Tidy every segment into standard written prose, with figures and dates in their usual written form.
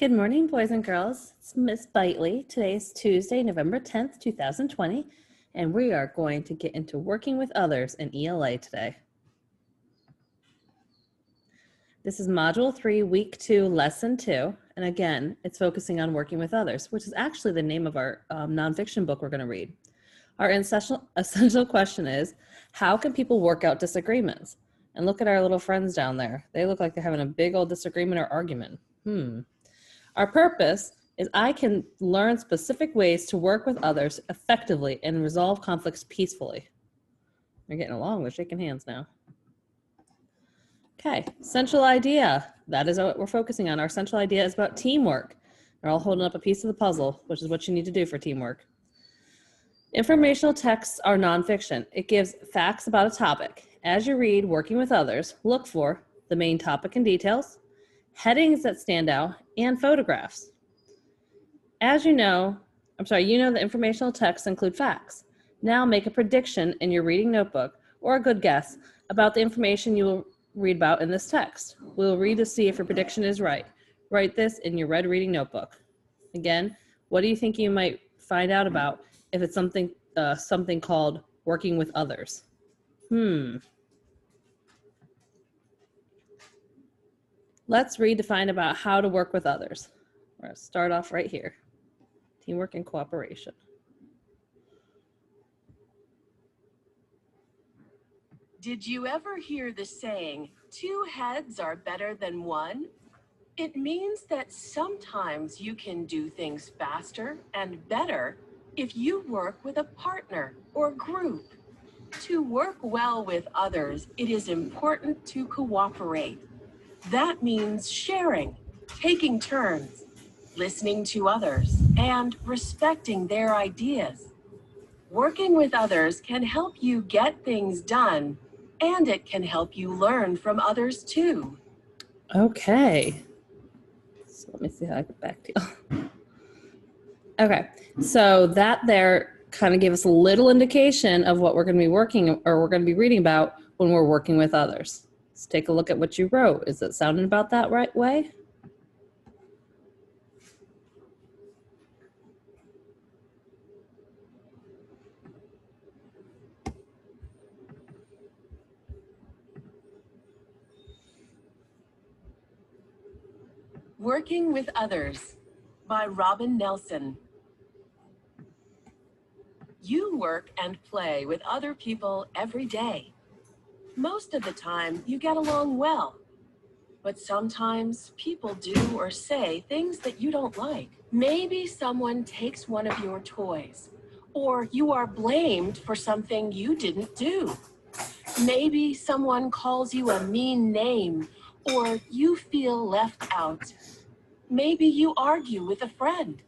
Good morning, boys and girls. It's Miss Bitely. Today is Tuesday, November 10th, 2020, and we are going to get into working with others in ELA today. This is Module 3, Week 2, Lesson 2, and again, it's focusing on working with others, which is actually the name of our nonfiction book we're going to read. Our essential question is, how can people work out disagreements? And look at our little friends down there. They look like they're having a big old disagreement or argument. Our purpose is I can learn specific ways to work with others effectively and resolve conflicts peacefully. We're getting along. We're shaking hands now. Okay, central idea. That is what we're focusing on. Our central idea is about teamwork. We're all holding up a piece of the puzzle, which is what you need to do for teamwork. Informational texts are nonfiction. It gives facts about a topic. As you read Working with Others, look for the main topic and details, headings that stand out, and photographs. As you know that informational texts include facts. Now make a prediction in your reading notebook or a good guess about the information you will read about in this text. We'll read to see if your prediction is right. Write this in your red reading notebook. Again, what do you think you might find out about if it's something called working with others? Let's read to find about how to work with others. We're going to start off right here. Teamwork and cooperation. Did you ever hear the saying, 2 heads are better than 1? It means that sometimes you can do things faster and better if you work with a partner or group. To work well with others, it is important to cooperate. That means sharing, taking turns, listening to others, and respecting their ideas. Working with others can help you get things done, and it can help you learn from others too. Okay. So let me see how I get back to you. Okay, so that there kind of gave us a little indication of what we're going to be reading about when we're working with others. Let's take a look at what you wrote. Is it sounding about that right way? Working with Others by Robin Nelson. You work and play with other people every day. Most of the time, you get along well. But sometimes people do or say things that you don't like. Maybe someone takes one of your toys, or you are blamed for something you didn't do. Maybe someone calls you a mean name, or you feel left out. Maybe you argue with a friend.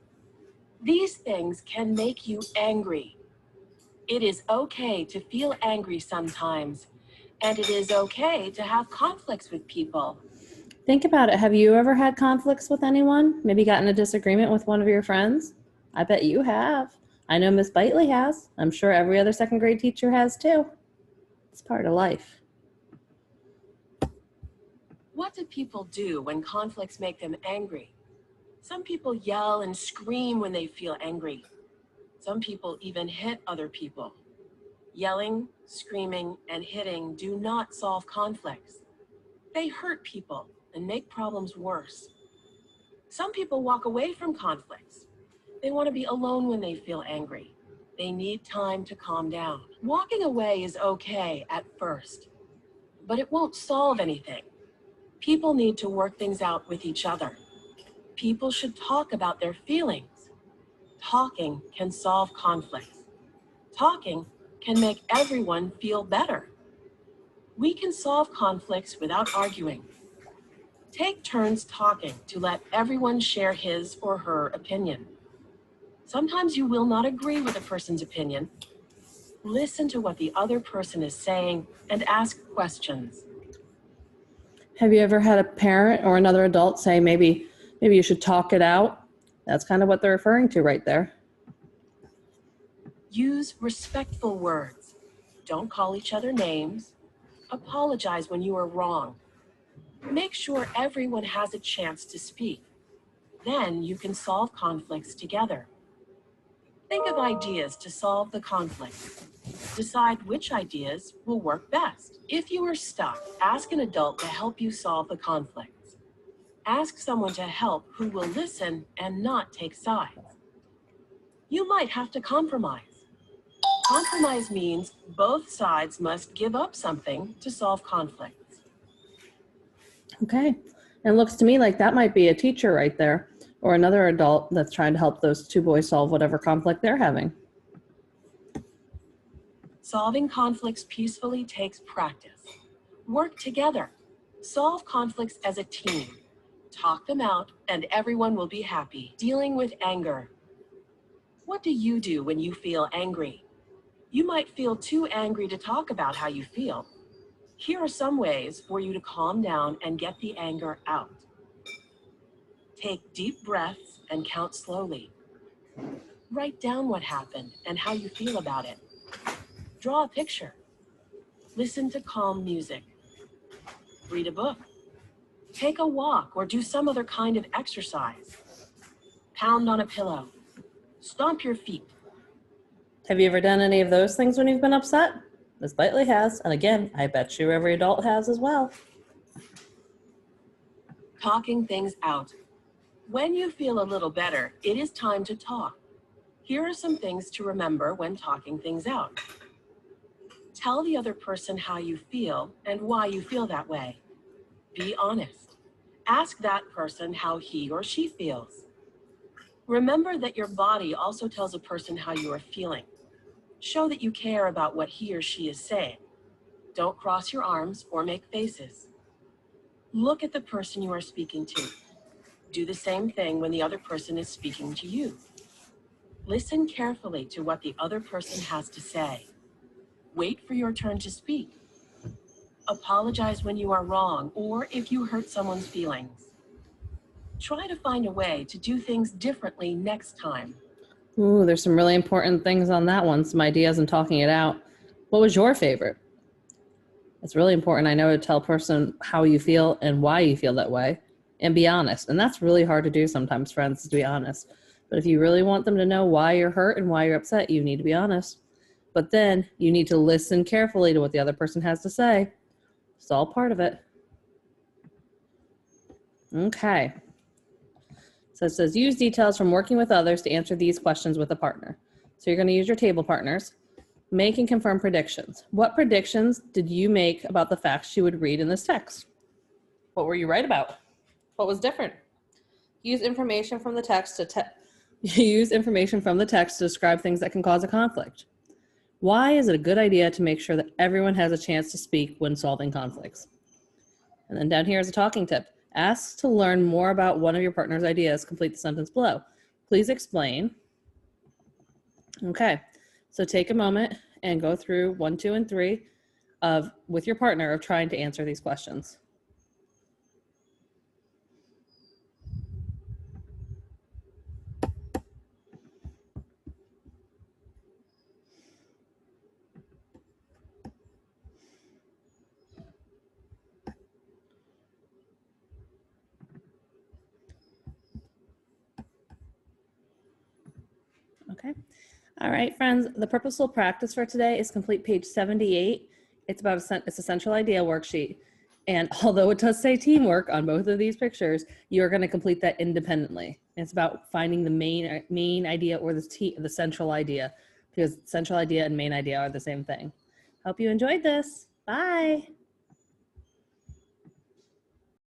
These things can make you angry. It is okay to feel angry sometimes, and it is okay to have conflicts with people. Think about it. Have you ever had conflicts with anyone? Maybe gotten a disagreement with one of your friends? I bet you have. I know Miss Bitely has. I'm sure every other second grade teacher has too. It's part of life. What do people do when conflicts make them angry? Some people yell and scream when they feel angry. Some people even hit other people. Yelling, screaming, and hitting do not solve conflicts. They hurt people and make problems worse. Some people walk away from conflicts. They want to be alone when they feel angry. They need time to calm down. Walking away is okay at first, but it won't solve anything. People need to work things out with each other. People should talk about their feelings. Talking can solve conflicts. Talking can make everyone feel better. We can solve conflicts without arguing. Take turns talking to let everyone share his or her opinion. Sometimes you will not agree with a person's opinion. Listen to what the other person is saying and ask questions. Have you ever had a parent or another adult say maybe you should talk it out? That's kind of what they're referring to right there. Use respectful words. Don't call each other names. Apologize when you are wrong. Make sure everyone has a chance to speak. Then you can solve conflicts together. Think of ideas to solve the conflict. Decide which ideas will work best. If you are stuck, ask an adult to help you solve the conflict. Ask someone to help who will listen and not take sides. You might have to compromise. Compromise means both sides must give up something to solve conflicts. Okay. And it looks to me like that might be a teacher right there, or another adult that's trying to help those two boys solve whatever conflict they're having. Solving conflicts peacefully takes practice. Work together. Solve conflicts as a team. Talk them out, and everyone will be happy. Dealing with anger. What do you do when you feel angry? You might feel too angry to talk about how you feel. Here are some ways for you to calm down and get the anger out. Take deep breaths and count slowly. Write down what happened and how you feel about it. Draw a picture. Listen to calm music. Read a book. Take a walk or do some other kind of exercise. Pound on a pillow. Stomp your feet. Have you ever done any of those things when you've been upset? Miss Blakely has, and again, I bet you every adult has as well. Talking things out. When you feel a little better, it is time to talk. Here are some things to remember when talking things out. Tell the other person how you feel and why you feel that way. Be honest. Ask that person how he or she feels. Remember that your body also tells a person how you are feeling. Show that you care about what he or she is saying. Don't cross your arms or make faces. Look at the person you are speaking to. Do the same thing when the other person is speaking to you. Listen carefully to what the other person has to say. Wait for your turn to speak. Apologize when you are wrong or if you hurt someone's feelings. Try to find a way to do things differently next time. Ooh, there's some really important things on that one, some ideas and talking it out. What was your favorite? It's really important, I know, to tell a person how you feel and why you feel that way, and be honest. And that's really hard to do sometimes, friends, to be honest. But if you really want them to know why you're hurt and why you're upset, you need to be honest. But then you need to listen carefully to what the other person has to say. It's all part of it. Okay. So it says, use details from working with others to answer these questions with a partner. So you're going to use your table partners. Make and confirm predictions. What predictions did you make about the facts you would read in this text? What were you right about? What was different? Use information from the text to describe things that can cause a conflict. Why is it a good idea to make sure that everyone has a chance to speak when solving conflicts? And then down here is a talking tip. Ask to learn more about one of your partner's ideas. Complete the sentence below. Please explain. Okay, so take a moment and go through 1, 2, and 3 with your partner of trying to answer these questions. Okay. All right, friends, the purposeful practice for today is complete page 78. It's a central idea worksheet. And although it does say teamwork on both of these pictures, you're going to complete that independently. It's about finding the main idea or the central idea, because central idea and main idea are the same thing. Hope you enjoyed this. Bye.